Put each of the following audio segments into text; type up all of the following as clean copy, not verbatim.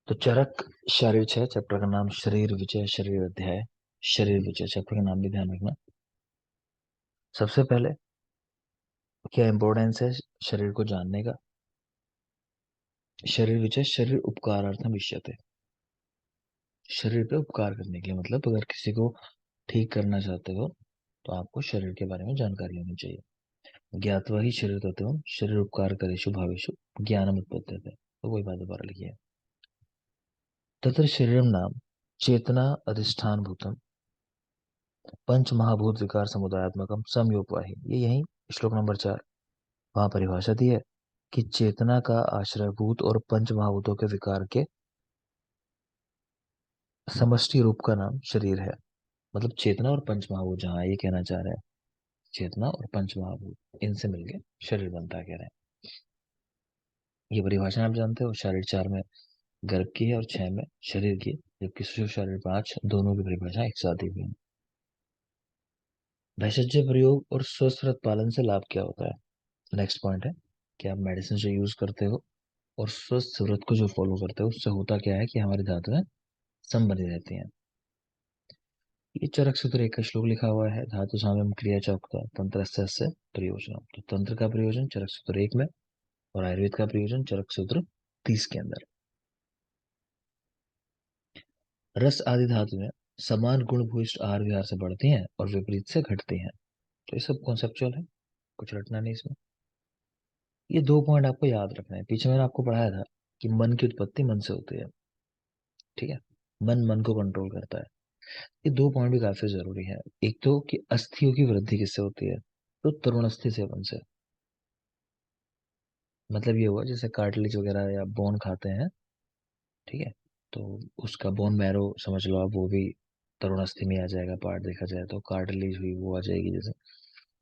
तो चरक शरीर है, चैप्टर का नाम शरीर विजय शरीर अध्याय। शरीर विजय चैप्टर का नाम भी ध्यान रखना। सबसे पहले क्या इंपॉर्टेंस है शरीर को जानने का। शरीर विजय शरीर उपकारार्थम इष्यते। शरीर पे उपकार करने के लिए, मतलब अगर किसी को ठीक करना चाहते हो तो आपको शरीर के बारे में जानकारी होनी चाहिए। ज्ञात्वा ही शरीर तत्वम शरीर उपकार करेशु भावेशु ज्ञानम उत्पद्यते। तो वही बात दोबारा लिखी है। तत्र शरीरम नाम चेतना अधिष्ठान भूतम पंच महाभूत विकार समुदायात्मकम समयोपवाही। ये यही श्लोक नंबर 4 वहां परिभाषा दी है कि चेतना का आश्रयभूत और पंच महाभूतों के विकार के समष्टि रूप का नाम शरीर है। मतलब चेतना और पंच महाभूत, जहाँ ये कहना चाह रहे हैं चेतना और पंच महाभूत इनसे मिलके शरीर बनता है, कह रहे हैं। ये परिभाषा आप जानते हो, शरीर 4 में गर्भ की है और 6 में शरीर की, जबकि शिशु शरीर 5, दोनों की परिभाषा एक साथ ही हुई है। भेषज प्रयोग और स्वस्थ रथ पालन से लाभ क्या होता है। नेक्स्ट पॉइंट है कि आप मेडिसिन जो यूज करते हो और स्वस्थ व्रत को जो फॉलो करते हो, उससे होता क्या है कि हमारी धातुएं सम बनी रहती हैं। ये चरक सूत्र 1 का श्लोक लिखा हुआ है, धातु साम्यम क्रिया चौकता तंत्र प्रयोजन। तो तंत्र का प्रयोजन चरक सूत्र 1 में और आयुर्वेद का प्रयोजन चरक सूत्र 30 के अंदर। रस आदि धातुएं समान गुण भूयिष्ठ आहार विहार से बढ़ती हैं और विपरीत से घटती हैं। तो ये सब कॉन्सेप्चुअल है, कुछ रटना नहीं इसमें। ये 2 पॉइंट आपको याद रखना है। पीछे मैंने आपको पढ़ाया था कि मन की उत्पत्ति मन से होती है, ठीक है। मन को कंट्रोल करता है। ये 2 पॉइंट भी काफी जरूरी है। एक तो कि अस्थियों की वृद्धि किससे होती है, तो तरुण अस्थि सेवन से। मतलब ये हुआ जैसे कार्टिलेज वगैरह या बोन खाते हैं, ठीक है, तो उसका बोन मैरो समझ लो आप, वो भी तरुण अस्थि में आ जाएगा। पार्ट देखा जाए तो कार्टिलेज हुई वो आ जाएगी जैसे।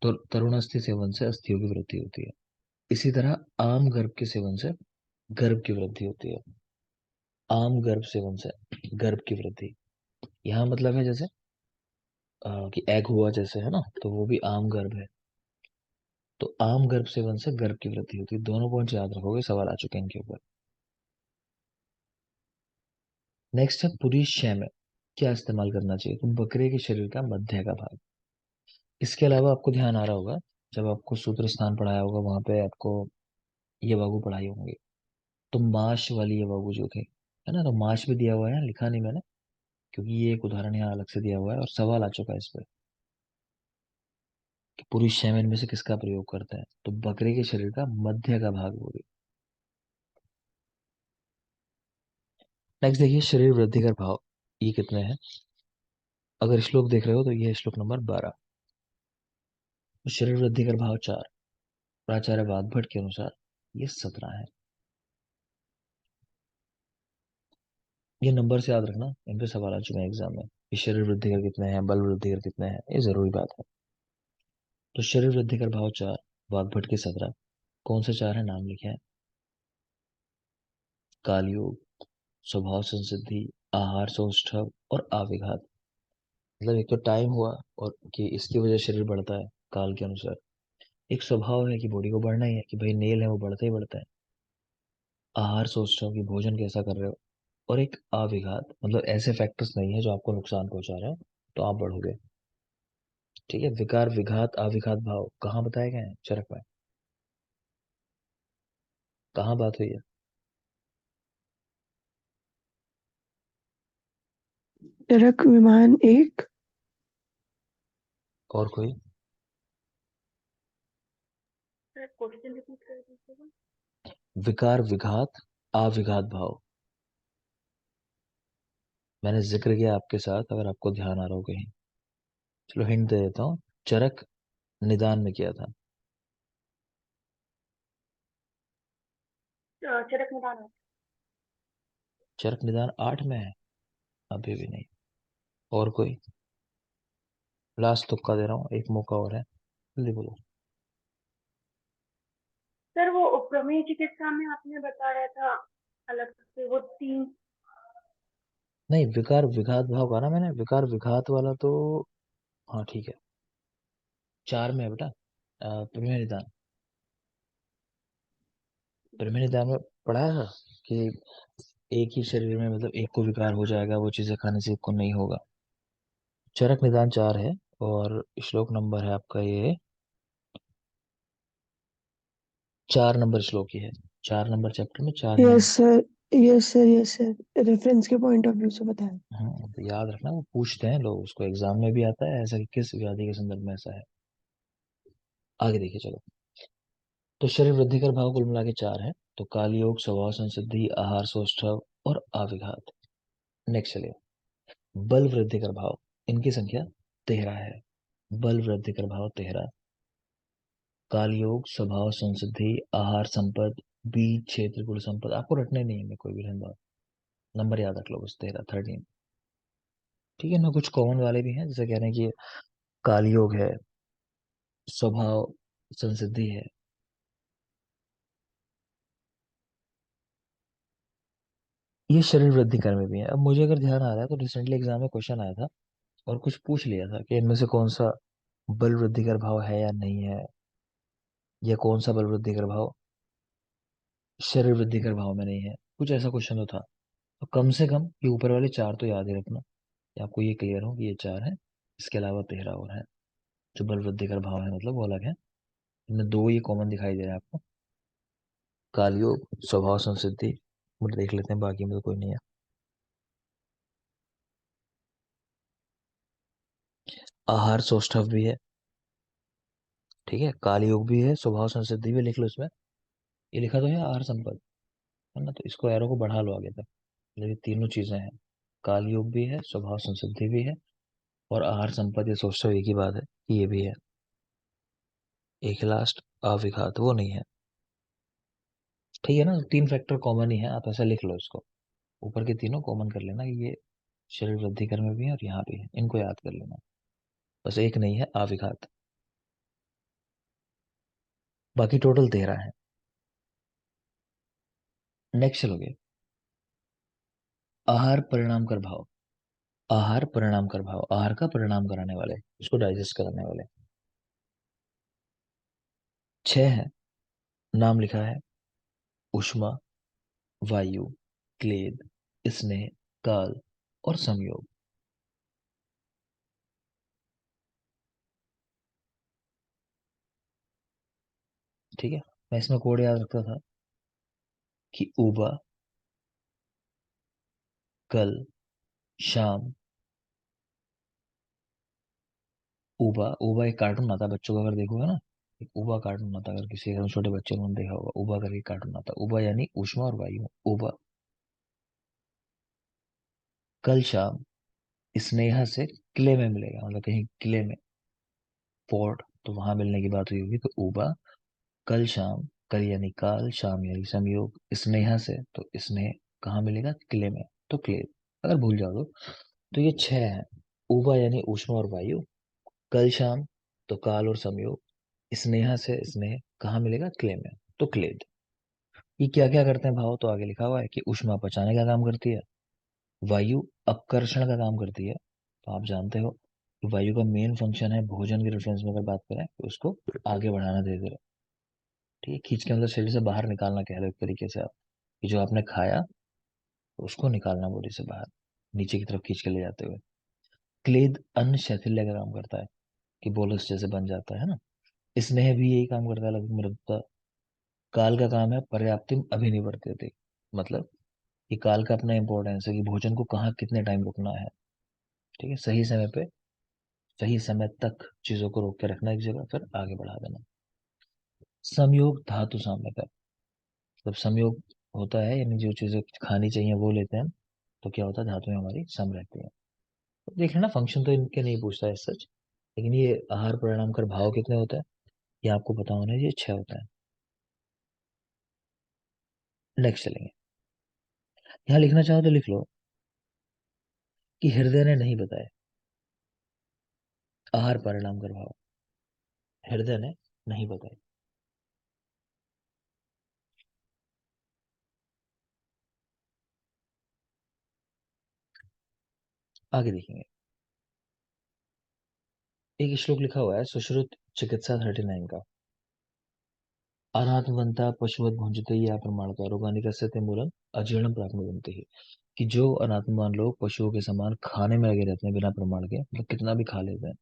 तो तरुण अस्थि सेवन से अस्थियों की वृद्धि होती है। इसी तरह आम गर्भ के सेवन से गर्भ की वृद्धि होती है। आम गर्भ सेवन से गर्भ की वृद्धि, यहाँ मतलब है जैसे कि एग हुआ जैसे, है ना, तो वो भी आम गर्भ है। तो आम गर्भ सेवन से गर्भ की वृद्धि होती है। दोनों पॉइंट याद रखोगे, सवाल आ चुके हैं इनके ऊपर। नेक्स्ट है पुरुष शय में क्या इस्तेमाल करना चाहिए। तो बकरे के शरीर का मध्य का भाग। इसके अलावा आपको ध्यान आ रहा होगा, जब आपको सूत्र स्थान पढ़ाया होगा वहां पे आपको ये बागु पढ़ाई होंगे, तो माश वाली ये बागु जो थे, है ना, तो माश भी दिया हुआ है, लिखा नहीं मैंने क्योंकि ये एक उदाहरण यहाँ अलग से दिया हुआ है और सवाल आ चुका है इस पर कि पुरुष शय में इनमें से किसका प्रयोग करता है। तो बकरे के शरीर का मध्य का भाग होगी। नेक्स्ट देखिए शरीर वृद्धि का भाव, ये कितने हैं। अगर श्लोक देख रहे हो तो ये है श्लोक नंबर 12। तो शरीर वृद्धि का भाव 4, प्राचार्य वाग्भट के अनुसार ये 17 है। ये नंबर से याद रखना, इन पे सवाल आ चुके हैं एग्जाम में कि शरीर वृद्धि कर कितने हैं, बल वृद्धि कर कितने हैं, ये जरूरी बात है। तो शरीर वृद्धि कर भाव 4, वाग्भट के 17। कौन से 4 है, नाम लिखे हैं। कालयोग, स्वभाव संसिद्धि, आहार सौष्ठव और आविघात। मतलब एक तो टाइम हुआ और कि इसकी वजह से शरीर बढ़ता है काल के अनुसार। एक स्वभाव है कि बॉडी को बढ़ना ही है, कि भाई नेल है वो बढ़ता ही बढ़ता है। आहार सोचते हो कि भोजन कैसा कर रहे हो। और एक आविघात, मतलब ऐसे फैक्टर्स नहीं है जो आपको नुकसान पहुंचा रहे हो तो आप बढ़ोगे। ठीक है, विकार विघात आविघात भाव कहाँ बताए गए हैं चरक में, कहाँ बात हुई है। चरक विमान एक। और कोई। सर क्वेश्चन रिपीट कर दीजिएगा। विकार विघात आविघात भाव मैंने जिक्र किया आपके साथ, अगर आपको ध्यान आ रहा हो कहीं। चलो हिंट दे देता हूँ, चरक निदान में किया था। चरक निदान। चरक निदान 8 में है, अभी भी नहीं। और कोई, लास्ट तुक्का दे रहा हूँ, एक मौका और है, जल्दी बोलो। सर वो उपक्रमीय चिकित्सा में आपने बताया था अलग से वो 3। नहीं, विकार विघात भाव कहा ना मैंने, विकार विघात वाला तो, हाँ ठीक है, 4 में है बेटा। प्रमेय निदान, प्रमेय निदान में पढ़ा है कि एक ही शरीर में मतलब एक को विकार हो जाएगा, वो चीजें खाने से एक को नहीं होगा। चरक निदान 4 है, और श्लोक नंबर है आपका ये 4 नंबर श्लोक ही है। 4 नंबर चैप्टर में 4 number. Yes sir, yes sir, yes sir, reference के पॉइंट ऑफ व्यू से बताएं। तो याद रखना, वो पूछते हैं लोग, उसको एग्जाम में भी आता है ऐसा कि किस व्याधि के संदर्भ में ऐसा है। आगे देखिए चलो। तो शरीर वृद्धि कर भाव कुल मिला के 4 है। तो काल योग, स्वभाव संसिद्धि, आहार सौष्ठव और अविघात। नेक्स्ट चलिए। बल वृद्धि कर भाव, इनकी संख्या 13 है। बल वृद्धि कर भाव 13। काल योग, स्वभाव संसिद्धि, आहार संपद, बीज क्षेत्र गुण संपद, आपको रटने नहीं है मैं कोई भी धनबाद, नंबर याद रख लो बस, 13। ठीक है ना, कुछ कॉमन वाले भी हैं, जैसे कह रहे हैं कि काल योग है, स्वभाव संसिद्धि है। ये शरीर वृद्धि कर में भी है। अब मुझे अगर ध्यान आ रहा है तो रिसेंटली एग्जाम में क्वेश्चन आया था और कुछ पूछ लिया था कि इनमें से कौन सा बल वृद्धि कर भाव है या नहीं है, या कौन सा बल वृद्धि कर भाव शरीर वृद्धि कर भाव में नहीं है। कुछ ऐसा क्वेश्चन तो था। तो कम से कम ये ऊपर वाले 4 तो याद ही रखना, कि आपको ये क्लियर हो कि ये 4 है। इसके अलावा 13 और है जो बल वृद्धि कर भाव है, मतलब वो अलग है। इनमें 2 ये कॉमन दिखाई दे रहा है आपको, कालयोग, स्वभाव संसिद्धि। बट देख लेते हैं बाकी में तो कोई नहीं है। आहार सौष्ठव भी है, ठीक है, काल योग भी है, स्वभाव संसिद्धि भी लिख लो इसमें। ये लिखा तो है आहार संपद, है ना, तो इसको एरो को बढ़ा लो आगे तक। ये तीनों चीजें हैं, काल योग भी है, स्वभाव संसिद्धि भी है, और आहार संपद या सौष्ठव एक ही बात है कि ये भी है। एक लास्ट अविघात, वो नहीं है। ठीक है ना, 3 फैक्टर कॉमन ही है, आप ऐसा लिख लो इसको। ऊपर के तीनों कॉमन कर लेना कि ये शरीर वृद्धि कर में भी है और यहाँ भी है, इनको याद कर लेना। बस एक नहीं है, अविघात। बाकी टोटल 13 है। नेक्स्ट चलोगे। आहार परिणाम कर भाव। आहार परिणाम कर भाव, आहार का परिणाम कराने वाले, उसको डाइजेस्ट कराने वाले 6 है। नाम लिखा है उष्मा, वायु, क्लेद, स्नेह, काल और संयोग। ठीक है, मैं इसमें कोड याद रखता था कि उबा, कल, शाम। उबा, उबा एक कार्टून आता है बच्चों का, अगर देखोगे ना, एक उबा कार्टून आता है, अगर किसी एकदम छोटे बच्चे ने देखा होगा, उबा करके कार्टून आता है। उबा यानी उष्मा और वायु, उबा। कल शाम, स्नेहा से किले में मिलेगा, मतलब कहीं किले में, फोर्ट, तो वहां मिलने की बात हुई होगी, तो उबा। कल शाम, कल यानी काल, शाम यानी संयोग, स्नेहा से तो स्नेह कहाँ मिलेगा, किले में, तो क्लेद। अगर भूल जाओ तो ये 6 है। उबा यानी ऊष्मा और वायु, कल शाम तो काल और संयोग, स्नेहा से स्नेह कहाँ मिलेगा, क्ले में, तो क्लेद। ये क्या क्या करते हैं भाव, तो आगे लिखा हुआ है कि ऊष्मा पचाने का काम करती है, वायु अपकर्षण का काम करती है। तो आप जानते हो कि वायु का मेन फंक्शन है, भोजन के रेफरेंस में अगर बात करें तो उसको आगे बढ़ाना, धीरे धीरे, ठीक है, खींच के मतलब शरीर से बाहर निकालना, कह लो एक तरीके से आप, कि जो आपने खाया तो उसको निकालना बॉडी से बाहर, नीचे की तरफ खींच के ले जाते हुए। क्लेद अन्न शैथिल्य का काम करता है, कि बोलस जैसे बन जाता है ना। स्नेह भी यही काम करता है लगभग मृदुता। काल का काम है पर्याप्तिम अभिनिवर्त्यते, मतलब कि काल का अपना इंपॉर्टेंस है कि भोजन को कहाँ कितने टाइम रुकना है, ठीक है, सही समय पे सही समय तक चीजों को रोक के रखना एक जगह, फिर आगे बढ़ा देना। संयोग धातु साम्य का, जब संयोग होता है यानी जो चीजें खानी चाहिए वो लेते हैं, तो क्या होता है, धातुएं हमारी सम रहती हैं। तो देख लेना, फंक्शन तो इनके नहीं पूछता है सच, लेकिन ये आहार परिणाम कर भाव कितने होता है ये आपको पता होना चाहिए, 6 होता है। नेक्स्ट चलेंगे। यहाँ लिखना चाहो तो लिख लो कि हृदय ने नहीं बताया आहार परिणाम कर भाव, हृदय ने नहीं बताया। आगे देखेंगे। एक श्लोक लिखा हुआ है सुश्रुत चिकित्सा 39 का। अनात्मवंता पशुवत भुंजते या प्रमाणता रोगानि कस्य मूलम अजीर्णम प्राप्नुवन्ति ही। कि जो अनात्मवान लोग पशुओं के समान खाने में लगे रहते हैं बिना प्रमाण के, मतलब कितना भी खा लेते हैं,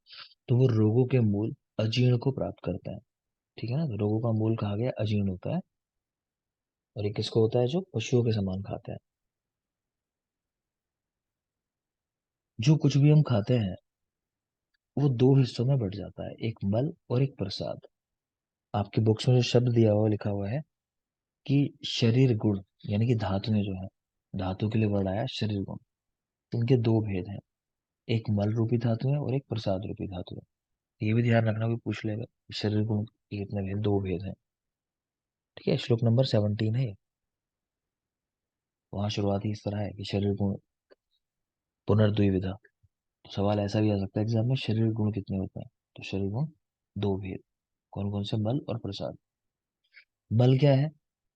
तो वो रोगों के मूल अजीर्ण को प्राप्त करते हैं। ठीक है ना, तो रोगों का मूल कहा गया अजीर्ण होता है। और ये किसको होता है? जो पशुओं के समान खाते हैं। जो कुछ भी हम खाते हैं वो दो हिस्सों में बढ़ जाता है, एक मल और एक प्रसाद। आपकी बुक्स में जो शब्द दिया हुआ लिखा हुआ है कि शरीर गुण, यानी कि धातुएं जो है, धातु के लिए वर्ड आया शरीर गुण। इनके दो भेद हैं, एक मल रूपी धातु है और एक प्रसाद रूपी धातु है। ये भी ध्यान रखना, कोई पूछ लेगा शरीर गुण के कितने भेद, दो भेद हैं। ठीक है, श्लोक नंबर 17 है। वहां शुरुआत ही इस तरह है कि शरीर गुण पुनर्द्विविधा। तो सवाल ऐसा भी आ सकता है एग्जाम में, शरीर गुण कितने होते हैं? तो शरीर गुण दो भेद। कौन कौन से? मल और प्रसाद। मल क्या है?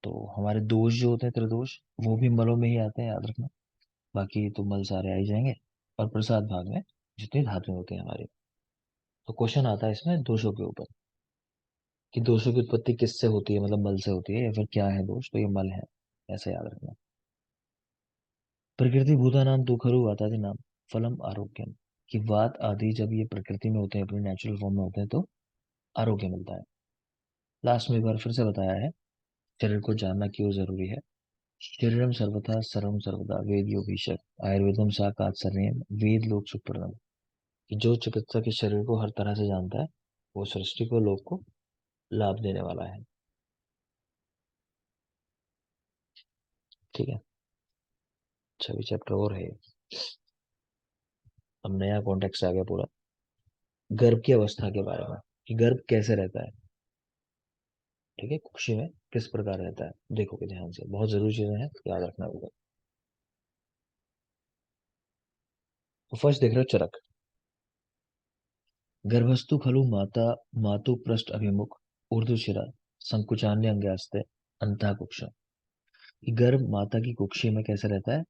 तो हमारे दोष जो होते हैं, त्रिदोष, वो भी मलों में ही आते हैं, याद रखना। बाकी तो मल सारे आ ही जाएंगे। और प्रसाद भाग में जितनी धातुएं होती हैं हमारी। तो क्वेश्चन आता है इसमें दोषों के ऊपर, कि दोषों की उत्पत्ति किससे होती है, मतलब मल से होती है या फिर क्या है दोष? तो ये मल है, ऐसे याद रखना। प्रकृति भूतानाम दुखरु वातादि नाम फलम आरोग्यम। कि वात आदि जब ये प्रकृति में होते हैं, अपनी नेचुरल फॉर्म में होते हैं, तो आरोग्य मिलता है। लास्ट में एक बार फिर से बताया है, शरीर को जानना क्यों जरूरी है। शरीरम सर्वथा सर्वम सर्वदा वेद योगीशक आयुर्वेदम साकात सर्वम वेद लोक सुप्रदम। कि जो चिकित्सक इस शरीर को हर तरह से जानता है, वो सृष्टि को, लोक को लाभ देने वाला है। ठीक है, छवि चैप्टर और है। अब नया कॉन्टेक्स्ट आ गया पूरा, गर्भ की अवस्था के बारे में, कि गर्भ कैसे रहता है। ठीक है, कुक्षी में किस प्रकार रहता है, देखोगे ध्यान से, बहुत जरूरी चीजें हैं, याद रखना होगा। तो फर्स्ट देख रहे हो चरक। गर्भस्थु खलु माता मातु पृष्ठ अभिमुख ऊर्ध्वशिरा संकुचान्य अंग्यास्ते अंतः कुक्ष। गर्भ माता की कुक्षी में कैसे रहता है?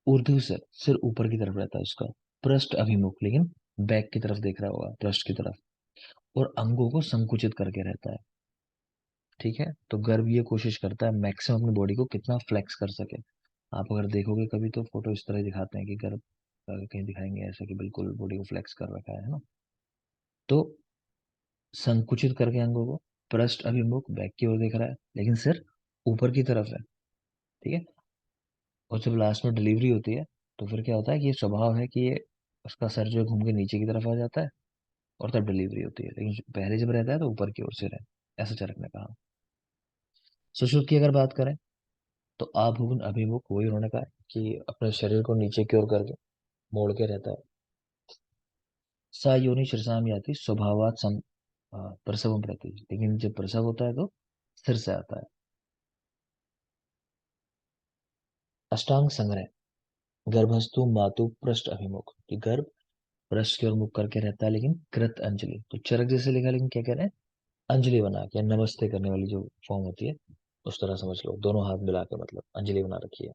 ऊर्ध्व सिर ऊपर की तरफ रहता है उसका, पृष्ठ अभिमुख, लेकिन बैक की तरफ देख रहा होगा, पृष्ठ की तरफ, और अंगों को संकुचित करके रहता है। ठीक है, तो गर्भ ये कोशिश करता है मैक्सिमम अपनी बॉडी को कितना फ्लेक्स कर सके। आप अगर देखोगे कभी तो फोटो इस तरह दिखाते हैं कि गर्भ कहीं दिखाएंगे ऐसा कि बिल्कुल बॉडी को फ्लेक्स कर रखा है ना। तो संकुचित करके अंगों को, पृष्ठ अभिमुख बैक की ओर देख रहा है, लेकिन सिर ऊपर की तरफ है। ठीक है, और जब लास्ट में डिलीवरी होती है, तो फिर क्या होता है कि ये स्वभाव है कि ये उसका सर जो है घूम के नीचे की तरफ आ जाता है, और तब डिलीवरी होती है, लेकिन पहले जब रहता है तो ऊपर की ओर सिर है। ऐसा चरक ने कहा। सुश्रुत की अगर बात करें, तो आभुग्न अभिमुख, वही उन्होंने कहा कि अपने शरीर को नीचे की ओर करके मोड़ के रहता है। सा योनि शीर्षाम याति स्वभावात प्रसवम प्रति, लेकिन जब प्रसव होता है तो सिर से आता है। अष्टांग संग्रह। गर्भस्थु मातु पृष्ठ अभिमुख, कि गर्भ पृष्ठ की ओर मुख करके रहता है, लेकिन कृत अंजलि, तो चरक जैसे लिखा, लेकिन क्या कह रहे हैं? अंजलि बना के, नमस्ते करने वाली जो फॉर्म होती है, उस तरह समझ लो, दोनों हाथ मिला के, मतलब अंजलि बना रखी है।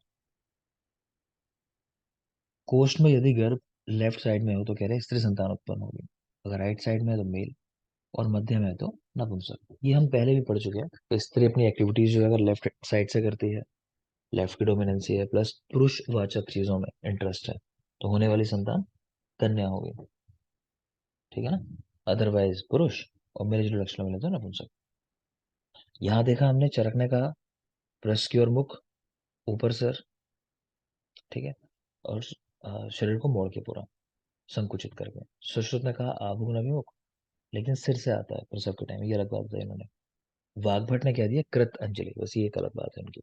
कोष्ठ में यदि गर्भ लेफ्ट साइड में हो तो कह रहे हैं स्त्री संतान उत्पन्न होगी, अगर राइट साइड में है तो मेल, और मध्य में है तो नपुंसक। ये हम पहले भी पढ़ चुके हैं। तो स्त्री अपनी एक्टिविटीज जो है अगर लेफ्ट साइड से करती है, लेफ्ट की डोमिनेंसी है, प्लस पुरुष वाचक चीजों में इंटरेस्ट है, तो होने वाली संतान कन्या होगी। ठीक है ना, अदरवाइज पुरुष, और मेरे जो लक्षण मिले तो नपुंसक। यहाँ देखा हमने, चरक ने कहा पृष्ठ की ओर मुख, ऊपर सर। ठीक है, और शरीर को मोड़ के पूरा संकुचित करके। सुश्रुत ने कहा आभूगुण अभिमुख, लेकिन सिर से आता है प्रसव के टाइम, ये अलग बात बताई इन्होंने। वाग्भट ने कह दिया कृत अंजलि, बस ये एक अलग बात है उनकी।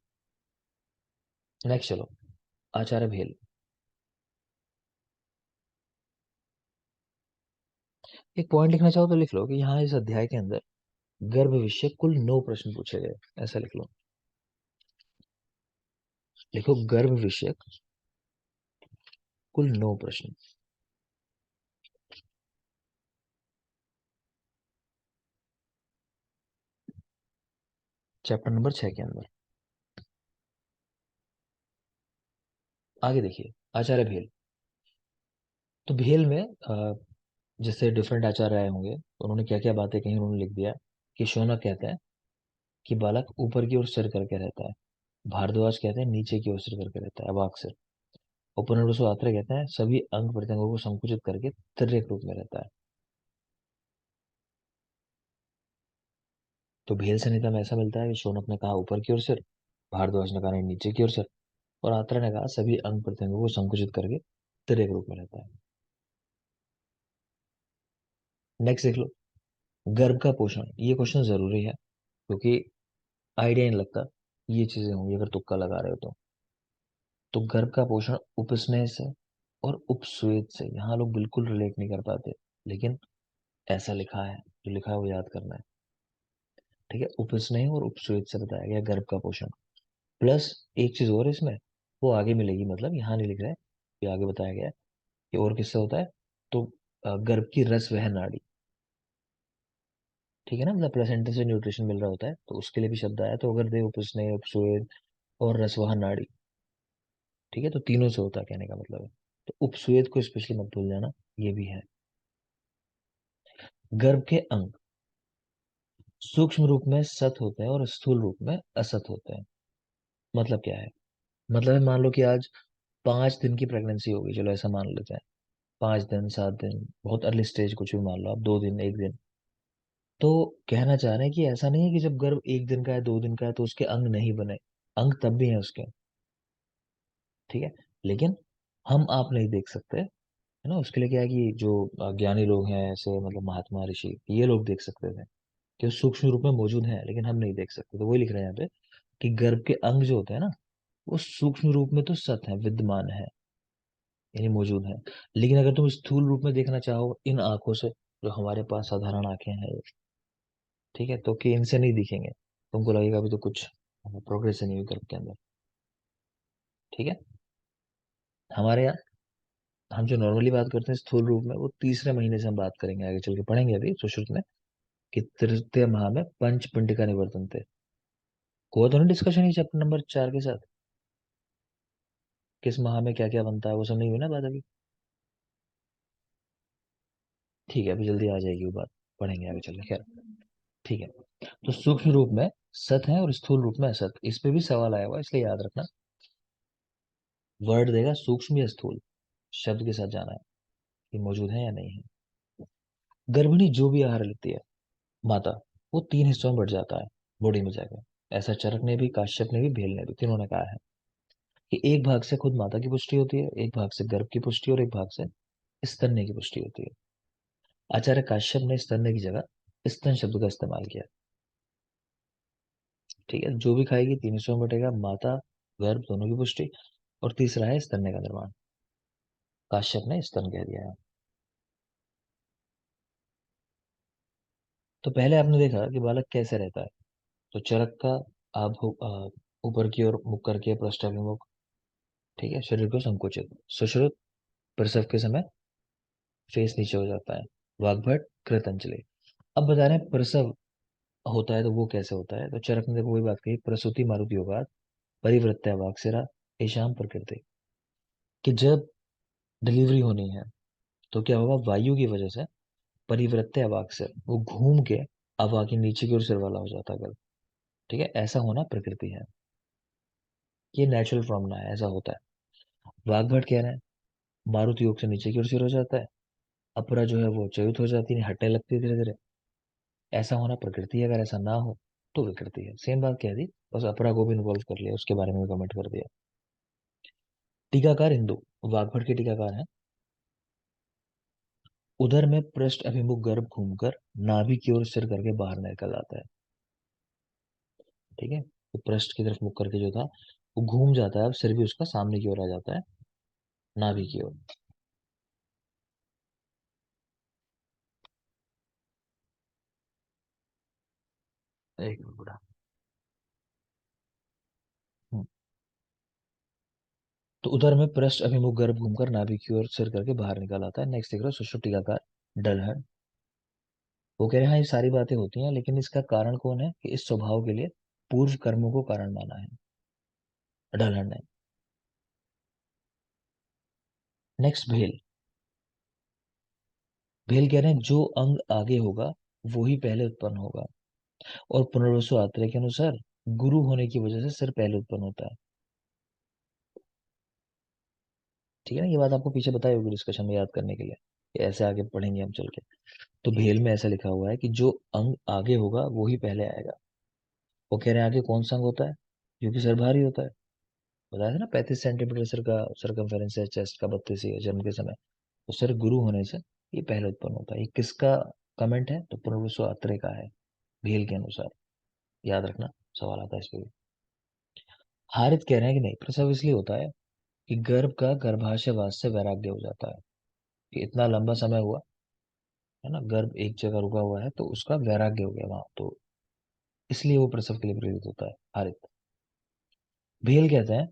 नेक्स्ट चलो, आचार्य भेल। एक पॉइंट लिखना चाहो तो लिख लो कि यहाँ इस अध्याय के अंदर गर्भ विषय कुल 9 प्रश्न पूछे गए, ऐसा लिख लो। लिखो गर्भ विषय कुल 9 प्रश्न। चैप्टर नंबर 6 के अंदर। आगे देखिए, आचार्य भेल। तो भेल में जैसे डिफरेंट आचार्य आए होंगे, तो उन्होंने क्या क्या बातें कही, उन्होंने लिख दिया। कि शौनक कहते हैं कि बालक ऊपर की ओर सिर करके रहता है। भारद्वाज कहते हैं नीचे की ओर सिर करके रहता है, अवाक सिर। उपनिषद आत्रेय कहते हैं सभी अंग प्रत्यंगों को संकुचित करके तिर्यक रूप में रहता है। तो भेल संहिता में ऐसा मिलता है कि शौनक ने कहा ऊपर की ओर सिर, भारद्वाज ने कहा नहीं नीचे की ओर सिर, और आत्रेय ने कहा सभी अंग प्रत्यंगों को संकुचित करके तिर्यक रूप में रहता है। नेक्स्ट देख लो, गर्भ का पोषण। ये क्वेश्चन जरूरी है क्योंकि आइडिया नहीं लगता ये चीजें होंगी अगर तुक्का लगा रहे हो तो गर्भ का पोषण उपस्नेह से और उपस्वेद से, यहाँ लोग बिल्कुल रिलेट नहीं कर पाते, लेकिन ऐसा लिखा है, जो लिखा है वो याद करना है। ठीक है, उपस्नेह और उपस्वेद से बताया गया गर्भ का पोषण। प्लस एक चीज और इसमें, वो आगे मिलेगी, मतलब यहाँ नहीं लिख रहा है, ये आगे बताया गया है कि और किससे होता है। तो गर्भ की रस वह नाड़ी, ठीक है ना, मतलब प्लेसेंटा से न्यूट्रिशन मिल रहा होता है तो उसके लिए भी शब्द आया, तो अगर दे उपस्नेह उपस्वेद और रसवह नाड़ी, ठीक है, तो तीनों से होता है कहने का मतलब है। तो उपस्वेद को स्पेशली मत भूल जाना, ये भी है। गर्भ के अंग सूक्ष्म रूप में सत होते हैं और स्थूल रूप में असत होते हैं। मतलब क्या है? मतलब है, मान लो कि आज 5 दिन की प्रेगनेंसी होगी, चलो ऐसा मान लेते हैं, 5 दिन 7 दिन, बहुत अर्ली स्टेज, कुछ भी मान लो आप, 2 दिन 1 दिन। तो कहना चाह रहे हैं कि ऐसा नहीं है कि जब गर्भ 1 दिन का है 2 दिन का है तो उसके अंग नहीं बने, अंग तब भी हैं उसके, ठीक है। लेकिन हम आप नहीं देख सकते, है ना, उसके लिए क्या है कि जो ज्ञानी लोग हैं ऐसे, मतलब महात्मा ऋषि, ये लोग देख सकते थे कि वो सूक्ष्म रूप में मौजूद है, लेकिन हम नहीं देख सकते। तो वही लिख रहे हैं यहाँ पे कि गर्भ के अंग जो होते हैं ना, वो सूक्ष्म रूप में तो सत है, विद्यमान है, यानी मौजूद है। लेकिन अगर तुम स्थूल रूप में देखना चाहो इन आंखों से, जो हमारे पास साधारण आंखें हैं ये, ठीक है, तो कि इनसे नहीं दिखेंगे, तुमको लगेगा अभी तो कुछ प्रोग्रेस नहीं हुई गर्भ के अंदर, ठीक है। हमारे यहाँ हम जो नॉर्मली बात करते हैं स्थूल रूप में, वो तीसरे महीने से हम बात करेंगे, आगे चल के पढ़ेंगे अभी सुश्रुत में, कि तृतीय माह में पंच पिंडिका निवर्तन थे। हुआ तो नहीं डिस्कशन ही चैप्टर नंबर 4 के साथ, किस माह में क्या क्या बनता है, वो सब नहीं हुई ना बात अभी। ठीक है, अभी जल्दी आ जाएगी वो बात, पढ़ेंगे आगे चल के, खैर, ठीक है। तो सूक्ष्म रूप में सत है और स्थूल रूप में असत, इस पे भी सवाल आया हुआ है, इसलिए याद रखना। वर्ड देगा सूक्ष्म या स्थूल, शब्द के साथ जाना है कि मौजूद है या नहीं है। गर्भिणी जो भी आहार लेती है माता, वो 3 हिस्सों में बढ़ जाता है बॉडी में जाकर। ऐसा चरक ने भी, काश्यप ने भी, भेल ने भी, तीनों ने कहा है कि एक भाग से खुद माता की पुष्टि होती है, एक भाग से गर्भ की पुष्टि, और एक भाग से स्तन्य की पुष्टि होती है। आचार्य काश्यप ने स्तन्य की जगह स्तन शब्द का इस्तेमाल किया, ठीक है। जो भी खाएगी 3 हिस्सों में बटेगा, माता गर्भ दोनों की पुष्टि, और तीसरा है स्तन्य का निर्माण। काश्यप ने स्तन कह दिया है। तो पहले आपने देखा कि बालक कैसे रहता है, तो चरक का आप ऊपर की ओर मुख करके पृष्ठाभिमुख, ठीक है, शरीर को संकुचित, सुश्रुत, प्रसव के समय फेस नीचे हो जाता है, वाग्भट, कृतंजलि। अब बता रहे हैं प्रसव होता है तो वो कैसे होता है, तो चरक ने देखो वही बात कही, प्रसूति मारुति योगात परिवृत्या वाक्सिरा ऐशाम प्रकृति, कि जब डिलीवरी होनी है तो क्या होगा, वायु की वजह से परिवृत्य अवाक से वो घूम के अवाक के नीचे की ओर सिर वाला हो जाता है गल, ठीक है, ऐसा होना प्रकृति है, ये नेचुरल फॉर्मूला है, ऐसा होता है। वाग्भट कह रहे हैं मारुति योग से नीचे की ओर सिर हो जाता है, अपरा जो है वो च्युत हो जाती है, हटने लगती है धीरे धीरे, ऐसा होना प्रकृति है। अगर ऐसा ना हो तो विकृति है, सेम बात कह दी, बस अपरा को भी इन्वॉल्व कर लिया, उसके बारे में भी कमेंट कर दिया। टीकाकार हिंदू, वाग्भट के टीकाकार हैं, उधर में पृष्ठ अभिमुख गर्भ घूमकर नाभि की ओर सिर करके बाहर निकल आता है, ठीक है। तो पृष्ठ की तरफ मुख करके जो था वो घूम जाता है, अब सिर भी उसका सामने की ओर आ जाता है, नाभि की ओर। एक मिनट बुढ़ा। हम्म। तो उधर में पृष्ठ अभिमुख गर्भ घूमकर नाभि की ओर सिर करके बाहर निकल आता है। नेक्स्ट देख रहे हो सुश्रुत टीकाकार डलहन, वो कह रहे हैं हाँ ये सारी बातें होती हैं, लेकिन इसका कारण कौन है कि इस स्वभाव के लिए पूर्व कर्मों को कारण माना है डलहन ने। नेक्स्ट भेल, भेल कह रहे हैं जो अंग आगे होगा वो ही पहले उत्पन्न होगा। और पुनर्वसु आत्रेय के अनुसार गुरु होने की वजह से सिर पहले उत्पन्न होता है। ठीक है ना, ये बात आपको पीछे बताई होगी डिस्कशन में, याद करने के लिए, कि ऐसे आगे पढ़ेंगे हम चल के। तो भेल में ऐसा लिखा हुआ है कि जो अंग आगे होगा वो ही पहले आएगा। वो कह रहे हैं आगे कौन सा अंग होता है, जो कि सर्वभारी होता है। बताया था ना, 35 सेंटीमीटर सिर का सर्कमफेरेंस है चेस्ट का, 32 ही है जन्म के समय। तो सिर गुरु होने से ये पहले उत्पन्न होता है। ये किसका कमेंट है, तो पुनर्वसु आत्रेय का है, भेल के अनुसार। याद रखना, सवाल आता है इसके लिए। हारित कह रहे हैं कि नहीं, प्रसव इसलिए होता है कि गर्भ का गर्भाशयवास से वैराग्य हो जाता है, कि इतना लंबा समय हुआ है ना, गर्भ एक जगह रुका हुआ है, तो उसका वैराग्य हो गया वहां, तो इसलिए वो प्रसव के लिए प्रेरित होता है, हारित। भेल कहते हैं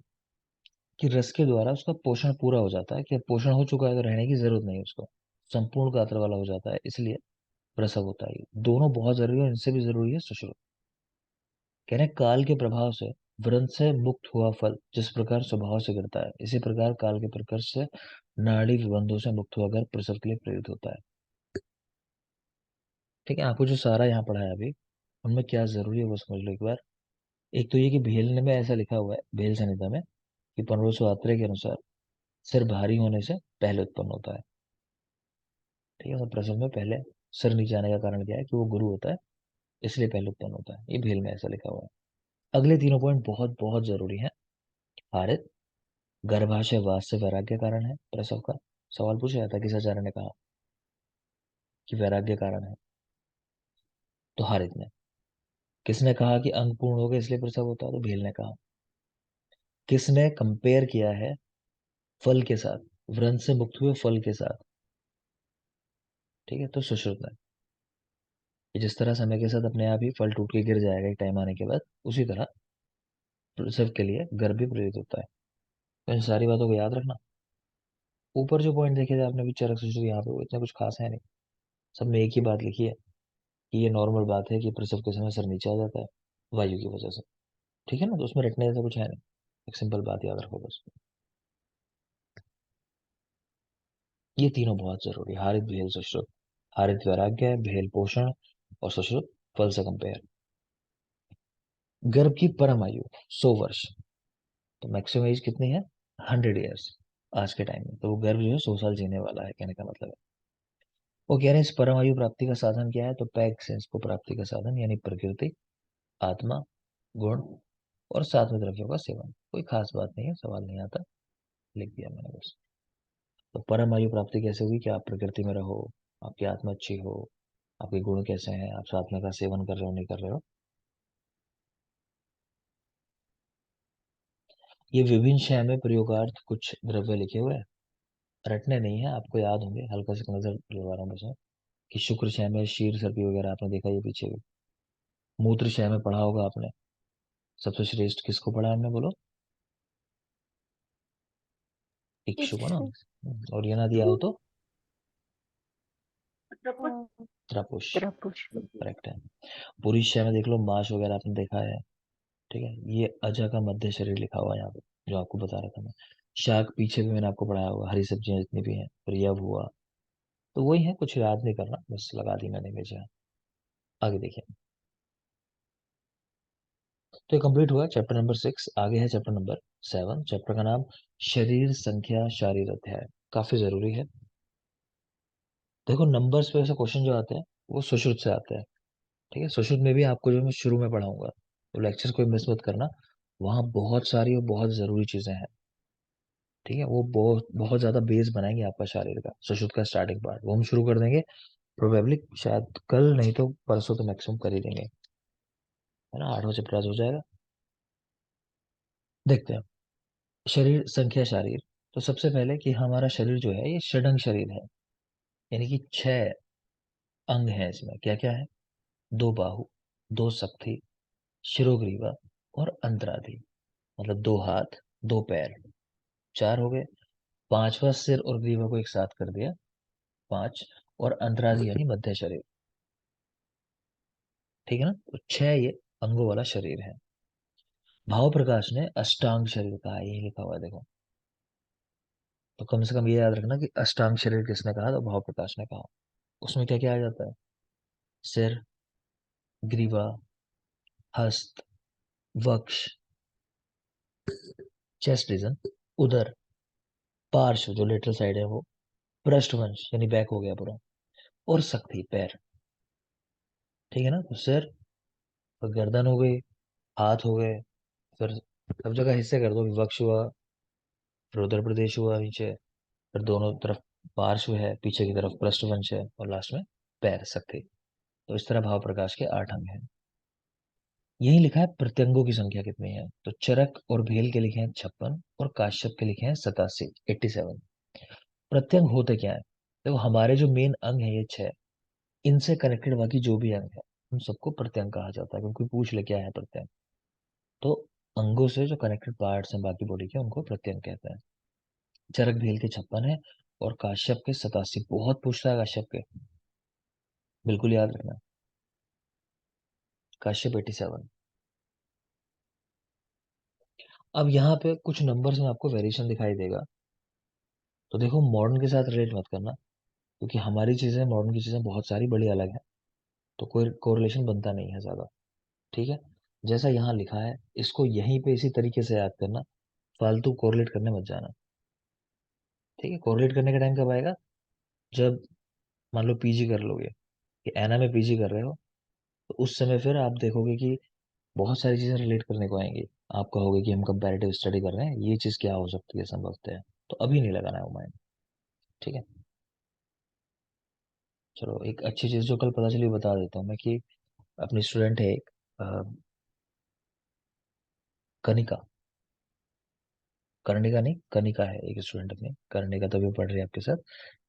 कि रस के द्वारा उसका पोषण पूरा हो जाता है, कि अब पोषण हो चुका है तो रहने की जरूरत नहीं है उसको, संपूर्ण गात्र वाला हो जाता है, इसलिए प्रसव होता है। ये दोनों बहुत जरूरी है, इनसे भी जरूरी है सुश्रुत। कह रहे हैं काल के प्रभाव से व्रंत से मुक्त हुआ फल जिस प्रकार स्वभाव से गिरता है, इसी प्रकार काल के प्रकर्ष से नाड़ी विबंधों से मुक्त हुआ गर्भ प्रसव के लिए प्रेरित होता है। ठीक है, आपको जो सारा यहाँ पढ़ा है अभी, उनमें क्या जरूरी है वो समझ लो एक बार। एक तो ये कि भेल में ऐसा लिखा हुआ है, भेल संहिता में, कि पुनर्वसु आत्रेय के अनुसार सिर भारी होने से पहले उत्पन्न होता है। ठीक है, तो प्रसव में पहले सिर नीचे आने का कारण क्या है, कि वो गुरु होता है, इसलिए पहले उत्पन्न होता है। ये भेल में ऐसा लिखा हुआ है। अगले तीनों पॉइंट बहुत बहुत जरूरी है। हारित, गर्भाशय वास से वैराग्य कारण है प्रसव का। सवाल पूछा जाता है, किस आचार्य ने कहा कि वैराग्य कारण है, तो हारित ने। किसने कहा कि अंग पूर्ण हो गए इसलिए प्रसव होता है, तो भेल ने कहा। किसने कंपेयर किया है फल के साथ, व्रण से मुक्त हुए फल के साथ, ठीक है, तो सुश्रुत ने। कि जिस तरह समय के साथ अपने आप ही फल टूट के गिर जाएगा एक टाइम आने के बाद, उसी तरह प्रसव के लिए गर्भ भी प्रेरित होता है। तो इन सारी बातों को याद रखना। ऊपर जो पॉइंट देखे थे आपने भी, चरक सुश्रुत, यहाँ पे वो इतना कुछ खास है नहीं, सब में एक ही बात लिखी है, कि ये नॉर्मल बात है कि प्रसव के समय सर नीचे आ जाता है वायु की वजह से। ठीक है ना, तो उसमें रटने जैसा कुछ है नहीं, एक सिंपल बात याद रखो बस। ये तीनों बहुत जरूरी है, हारित भेल सुश्रुत। हारित वैराग्य, भेल पोषण, और सुश्रुत फल से कंपेयर। गर्भ की परम आयु 100 वर्ष, तो मैक्सिमम एज कितनी है, 100 ईयर्स आज के टाइम में। तो वो गर्भ जो है 100 साल जीने वाला है, कहने का मतलब है। वो कह रहे हैं इस परम आयु प्राप्ति का साधन क्या है, तो पैग सेंस को प्राप्ति का साधन, यानी प्रकृति, आत्मा, गुण, और सात्विक द्रव्यों का सेवन। कोई खास बात नहीं है, सवाल नहीं आता, लिख दिया मैंने बस। तो परम आयु प्राप्ति कैसे हुई, कि आप प्रकृति में रहो, आपकी आत्मा अच्छी हो, आपके गुण कैसे हैं, आप सात्विक का सेवन कर रहे हो नहीं कर रहे हो। ये विभिन्न शय में प्रयोगार्थ कुछ द्रव्य लिखे हुए हैं, रटने नहीं है, आपको याद होंगे, हल्का सा नजर दिलवा रहा हूँ बस मैं। कि शुक्र शय में शीर सर्पी वगैरह आपने देखा ये पीछे भी। मूत्र शय में पढ़ा होगा आपने। सबसे श्रेष्ठ किसको पढ़ा हमने, बोलो। इक्षु को ना। इक्षु। और ये ना दिया हो तो प्रपुष। त्रपुष। प्रपुष। करेक्ट है। पूरी शय में देख लो, माश वगैरह आपने देखा है। ठीक है, ये अजा का मध्य शरीर लिखा हुआ है यहाँ पे, जो आपको बता रहा था मैं। शाक पीछे भी मैंने आपको पढ़ाया होगा, हरी सब्जियां जितनी भी हैं, फिर यव हुआ। तो वही है, कुछ याद नहीं करना, बस लगा दी मैंने भेजा। आगे देखिए। तो ये कंप्लीट हुआ चैप्टर नंबर 6। आगे है चैप्टर नंबर 7। चैप्टर का नाम शरीर संख्या शारीर अध्याय। काफी जरूरी है। देखो, नंबर्स पे ऐसे क्वेश्चन जो आते हैं वो सुश्रुत से आते हैं। ठीक है, सुश्रुत में भी आपको जो मैं शुरू में पढ़ाऊंगा, तो लेक्चर कोई मिस मत करना। वहाँ बहुत सारी और बहुत जरूरी चीजें हैं। ठीक है, वो बहुत बहुत ज्यादा बेस बनाएंगे आपका शारीर का, सुश्रुत का स्टार्टिंग पार्ट वो हम शुरू कर देंगे, प्रोबेबली शायद कल, नहीं तो परसों तो मैक्सिमम कर ही देंगे, है ना, 8वां चैप्टर आज हो जाएगा। देखते हैं। शरीर संख्या शारीर। तो सबसे पहले कि हमारा शरीर जो है ये षडंग शरीर है, यानी कि 6 अंग है इसमें। क्या क्या है, 2 बाहु, 2 सख्ती, शिरोग्रीवा, और अंतराधि। मतलब 2 हाथ, 2 पैर, 4 हो गए। 5वां सिर और ग्रीवा को एक साथ कर दिया, 5। और अंतराधि यानी मध्य शरीर। ठीक है ना, तो 6 ये अंगों वाला शरीर है। भाव प्रकाश ने अष्टांग शरीर कहा है, यही लिखा हुआ है देखो। तो कम से कम ये याद रखना कि अष्टांग शरीर किसने कहा, तो भाव प्रकाश ने कहा। उसमें क्या क्या आ जाता है, सिर, ग्रीवा, हस्त, वक्ष, चेस्ट रीजन, उदर, पार्श्व जो लेटरल साइड है वो, पृष्ठवंश यानी बैक हो गया पूरा, और सक्ति पैर। ठीक है ना? तो सिर, फिर गर्दन हो गई, हाथ हो गए, फिर सब जगह हिस्से कर दो, विवक्ष हुआ, फिर उत्तर प्रदेश हुआ नीचे, फिर दोनों तरफ पार्श्व है, पीछे की तरफ पृष्ठवंश है, और लास्ट में पैर सकते। तो इस तरह भाव प्रकाश के 8 अंग हैं। यही लिखा है प्रत्यंगों की संख्या कितनी है। तो चरक और भेल के लिखे हैं 56 और काश्यप के लिखे हैं 87। प्रत्यंग होते क्या है? देखो, हमारे जो मेन अंग है ये 6, इनसे कनेक्टेड बाकी जो भी अंग है उन सबको प्रत्यंग कहा जाता है, क्योंकि पूछ ले क्या है प्रत्यंग। तो अंगों से जो कनेक्टेड पार्ट्स हैं बाकी बॉडी के, उनको प्रत्यंग कहते हैं। चरक भेल के 56 है, और काश्यप के 87। बहुत पूछता है काश्यप के, बिल्कुल याद रखना। काश्यप 87। अब यहाँ पे कुछ नंबर्स में आपको वेरिएशन दिखाई देगा। तो देखो, मॉडर्न के साथ रिलेट मत करना, क्योंकि हमारी चीजें मॉडर्न की चीजें बहुत सारी बड़ी अलग है, तो कोई कोरिलेशन बनता नहीं है ज्यादा। ठीक है? जैसा यहाँ लिखा है इसको यहीं पे इसी तरीके से याद करना, फालतू कोरिलेट करने मत जाना। ठीक है? कोरिलेट करने का टाइम कब आएगा? जब मान लो पीजी कर लोगे, कि एना में पीजी कर रहे हो, तो उस समय फिर आप देखोगे कि बहुत सारी चीजें रिलेट करने को आएंगी। आप कहोगे कि हम कंपैरेटिव स्टडी कर रहे हैं, ये चीज क्या हो सकती है, संभवतः है। तो अभी नहीं लगाना है वो माइंड। ठीक है? चलो, एक अच्छी चीज जो कल पता चली बता देता हूँ मैं, कि अपनी स्टूडेंट है एक, कनिका। कर्णिका नहीं, कनिका है एक स्टूडेंट अपनी, कर्णिका तो भी पढ़ रही है आपके साथ।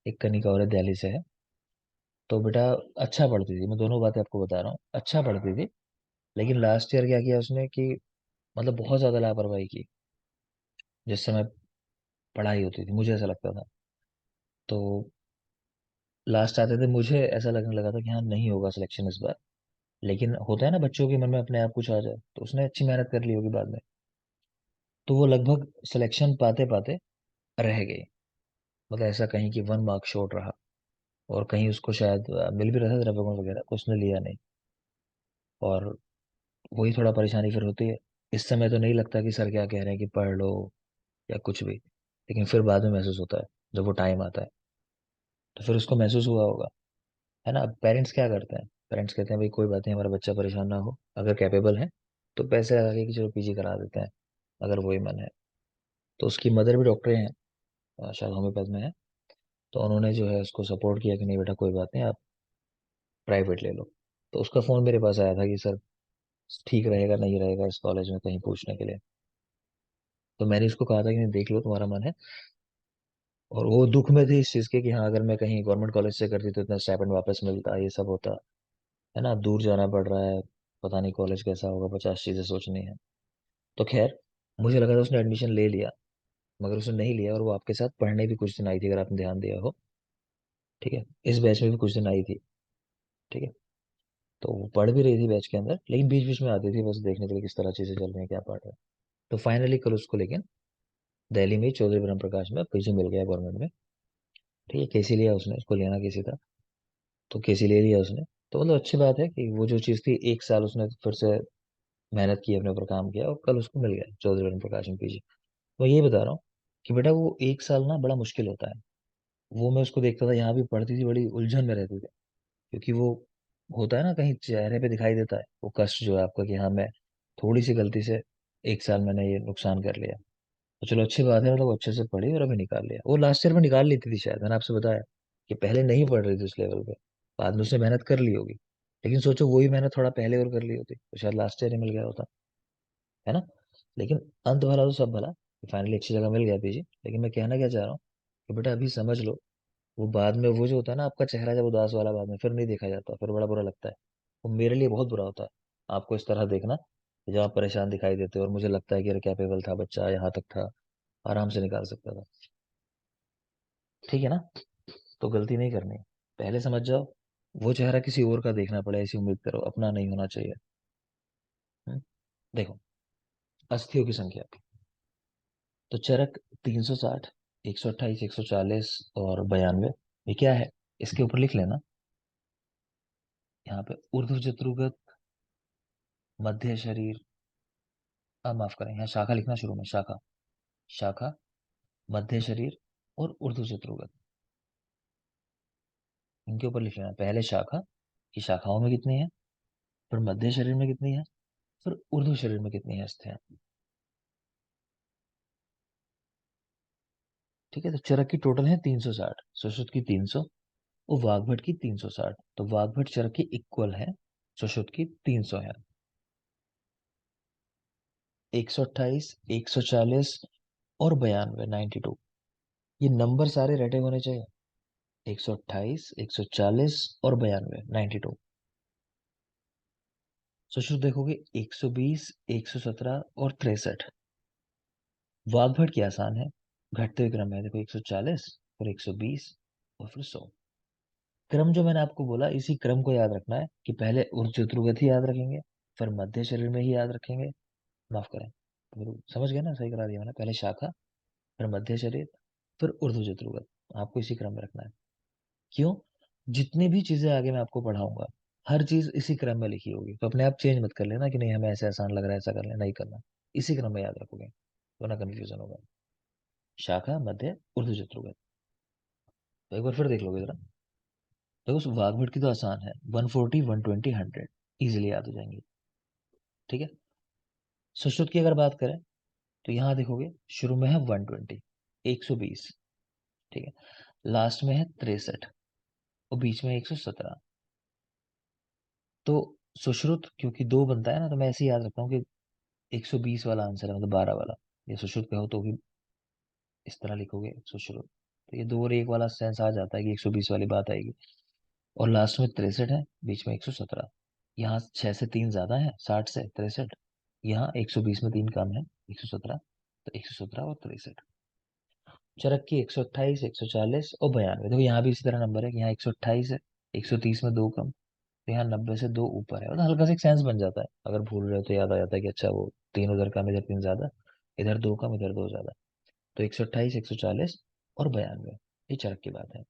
एक कनिका और है, दिल्ली से है। तो बेटा अच्छा पढ़ती थी, मैं दोनों बातें आपको बता रहा हूँ, अच्छा पढ़ती थी। लेकिन लास्ट ईयर क्या किया उसने कि मतलब बहुत ज्यादा लापरवाही की। जिस समय पढ़ाई होती थी मुझे ऐसा लगता था, तो लास्ट आते थे मुझे ऐसा लगने लगा था कि हाँ, नहीं होगा सिलेक्शन इस बार। लेकिन होता है ना, बच्चों के मन में अपने आप कुछ आ जाए, तो उसने अच्छी मेहनत कर ली होगी बाद में। तो वो लगभग सिलेक्शन पाते पाते रह गई। मतलब ऐसा कहीं कि 1 मार्क शॉर्ट रहा, और कहीं उसको शायद मिल भी रहा था द्रव्यगुण वगैरह, तो उसने लिया नहीं। और वही थोड़ा परेशानी फिर होती है। इस समय तो नहीं लगता कि सर क्या कह रहे हैं कि पढ़ लो या कुछ भी, लेकिन फिर बाद में महसूस होता है जब वो टाइम आता है। तो फिर उसको महसूस हुआ होगा, है ना? अब पेरेंट्स क्या करते हैं? पेरेंट्स कहते हैं भाई कोई बात नहीं, हमारा बच्चा परेशान ना हो, अगर कैपेबल है तो पैसे लगा के कि चलो पीजी करा देते हैं, अगर वही मन है। तो उसकी मदर भी डॉक्टर हैं, शायद होम्योपैथ में है। तो उन्होंने जो है उसको सपोर्ट किया कि नहीं बेटा कोई बात नहीं, आप प्राइवेट ले लो। तो उसका फ़ोन मेरे पास आया था कि सर ठीक रहेगा नहीं रहेगा इस कॉलेज में कहीं पूछने के लिए। तो मैंने उसको कहा था कि नहीं, देख लो तुम्हारा मन है। और वो दुख में थी इस चीज़ के कि हाँ, अगर मैं कहीं गवर्नमेंट कॉलेज से करती तो इतना स्टाइपेंड वापस मिलता, ये सब होता, है ना? दूर जाना पड़ रहा है, पता नहीं कॉलेज कैसा होगा, 50 चीज़ें सोचनी है। तो खैर, मुझे लगा था उसने एडमिशन ले लिया, मगर उसने नहीं लिया, और वो आपके साथ पढ़ने भी कुछ दिन आई थी, अगर आपने ध्यान दिया हो। ठीक है? इस बैच में भी कुछ दिन आई थी। ठीक है? तो वो पढ़ भी रही थी बैच के अंदर, लेकिन बीच बीच में आती थी बस देखने के लिए किस तरह चीज़ें चल रही हैं, क्या पढ़ रहे हैं। तो फाइनली कल उसको लेकिन दिल्ली में ही चौधरी ब्रह्म प्रकाश में पीजी मिल गया गवर्नमेंट में। ठीक है? केसी लिया उसने, उसको लेना केसी था, तो केसी ले लिया उसने। तो मतलब अच्छी बात है कि वो जो चीज़ थी, 1 साल उसने फिर से मेहनत की, अपने ऊपर काम किया, और कल उसको मिल गया चौधरी ब्रह्म प्रकाश में पीजी। मैं ये बता रहा हूँ कि बेटा वो 1 साल ना बड़ा मुश्किल होता है। वो मैं उसको देखता था, यहाँ भी पढ़ती थी, बड़ी उलझन में रहती थी, क्योंकि वो होता है ना, कहीं चेहरे पे दिखाई देता है वो कष्ट जो है आपका, कि हाँ, मैं थोड़ी सी गलती से 1 साल मैंने ये नुकसान कर लिया। तो चलो अच्छी बात है, मतलब वो अच्छे से पढ़ी और अभी निकाल लिया। वो लास्ट ईयर में निकाल लेती थी शायद, मैंने आपसे बताया कि पहले नहीं पढ़ रही थी उस लेवल पे, बाद में उसने मेहनत कर ली होगी। लेकिन सोचो वही मेहनत थोड़ा पहले और कर ली होती तो शायद लास्ट ईयर ही मिल गया होता, है ना? लेकिन अंत भला तो सब भला, फाइनली अच्छी जगह मिल गया पीजी। लेकिन मैं कहना क्या चाह रहा हूँ कि बेटा अभी समझ लो, वो बाद में वो जो होता है ना आपका चेहरा जब उदास वाला, बाद में फिर नहीं देखा जाता, फिर बड़ा बुरा लगता है। वो मेरे लिए बहुत बुरा होता है आपको इस तरह देखना, कि जब आप परेशान दिखाई देते हो और मुझे लगता है कि अरे कैपेबल था बच्चा, यहाँ तक था, आराम से निकाल सकता था। ठीक है ना? तो गलती नहीं करनी, पहले समझ जाओ। वो चेहरा किसी और का देखना पड़े ऐसी उम्मीद करो, अपना नहीं होना चाहिए। हम्म? देखो, अस्थियों की संख्या। तो चरक 360, 128, 140 और 92, ये क्या है? इसके ऊपर लिख लेना यहाँ पे, ऊर्ध्व जत्रुगत मध्य शरीर, माफ करें, यहाँ शाखा लिखना शुरू में, शाखा, शाखा, मध्य शरीर और ऊर्ध्व चतुर्गत, इनके ऊपर लिख लेना। पहले शाखा की शाखाओं में कितनी है, फिर मध्य शरीर में कितनी है, फिर ऊर्ध्व शरीर में कितनी है अस्थियां। ठीक है, तो चरक की टोटल है 360, सुश्रुत की 300 और वाग्भट की 360। तो वाग्भट चरक की इक्वल है, सुश्रुत की 300 है। 128, 140 और 92, 92, ये नंबर सारे रटे होने चाहिए। 128, 140 और 92, 92। सुश्रुत देखोगे 120, 117 और 63। वाग्भट की आसान है, घटते हुए क्रम है, देखो 140 और 120 और फिर 100। क्रम जो मैंने आपको बोला, इसी क्रम को याद रखना है कि पहले ऊर्ध्व चतुर्गत ही याद रखेंगे, फिर मध्य शरीर में ही याद रखेंगे, माफ करें, तो समझ गए ना, सही करा दिया मैंने, पहले शाखा, फिर मध्य शरीर, फिर ऊर्ध्व चतुर्गत, आपको इसी क्रम में रखना है। क्यों? जितनी भी चीजें आगे मैं आपको पढ़ाऊंगा, हर चीज इसी क्रम में लिखी होगी, तो अपने आप चेंज मत कर लेना कि नहीं हमें ऐसे आसान लग रहा है ऐसा कर लेना, नहीं करना, इसी क्रम में याद रखोगे, वरना कंफ्यूजन होगा। शाखा, मध्य, ऊर्ध्व चतुर्गत। तो एक बार फिर देख लोगे जरा। देखो उस वाग्भट की तो आसान है, 140, 120, 100, इजिली याद हो जाएंगी। ठीक है। सुश्रुत की अगर बात करें, तो यहां देखोगे शुरू में है 120, 120, ठीक है, लास्ट में है 63 और बीच में 117। तो सुश्रुत क्योंकि दो बनता है ना, तो मैं ऐसे ही याद रखता हूँ कि 120 वाला आंसर है, मतलब 12 वाला। ये सुश्रुत कहो तो भी इस तरह लिखोगे सुश्रुत, तो ये दो और एक वाला सेंस आ जाता है कि 120 वाली बात आएगी। और लास्ट में 63 है, बीच में 117। यहाँ 6 से 3 ज्यादा है, 60 से 63। यहाँ 120 में 3 कम है, 117। तो 117 और 63। चरक की 128, 140 और 92, देखो यहाँ भी इसी तरह नंबर है कि यहाँ 128 है, 130 में 2 कम, तो यहाँ 90 से 2 ऊपर है, मतलब हल्का सा एक सेंस बन जाता है, अगर भूल रहे हो तो याद आ जाता है कि अच्छा वो 3 उधर कम, इधर 3 ज्यादा, इधर 2 कम, इधर 2 ज्यादा। तो 128, 140 और 92, ये चरक की बात है।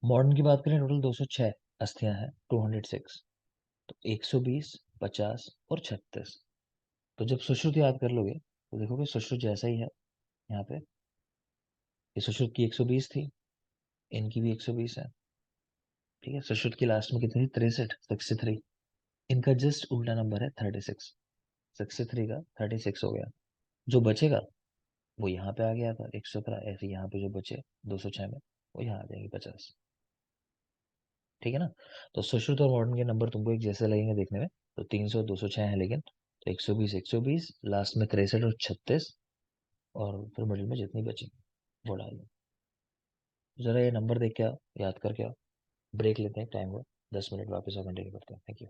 मॉडर्न की बात करें, टोटल 206 अस्थियां हैं, 206। तो 120, 50 और 36। तो जब सुश्रुत याद कर लोगे तो देखोगे सुश्रुत जैसा ही है यहाँ पे, ये सुश्रुत की 120 थी, इनकी भी 120 है। ठीक है, सुश्रुत की लास्ट में कितनी थी, 63, 63। इनका जस्ट उल्टा नंबर है 36, 63 का 36 हो गया। जो बचेगा वो यहाँ पे आ गया था 117, ऐसे यहाँ पे जो बचे 206 में, वो यहाँ आ जाएंगे 50। ठीक है ना। तो सुश्रुत और मॉडर्न के नंबर तुमको एक जैसे लगेंगे देखने में, तो 300, 206 है, लेकिन तो 120, 120, लास्ट में 63 और 36, और फिर मिडिल में जितनी बची वो डाल दो। जरा ये नंबर देख के आओ, याद करके आओ। ब्रेक लेते हैं, टाइम हुआ 10 मिनट, वापस और कंटिन्यू करते हैं। Thank you.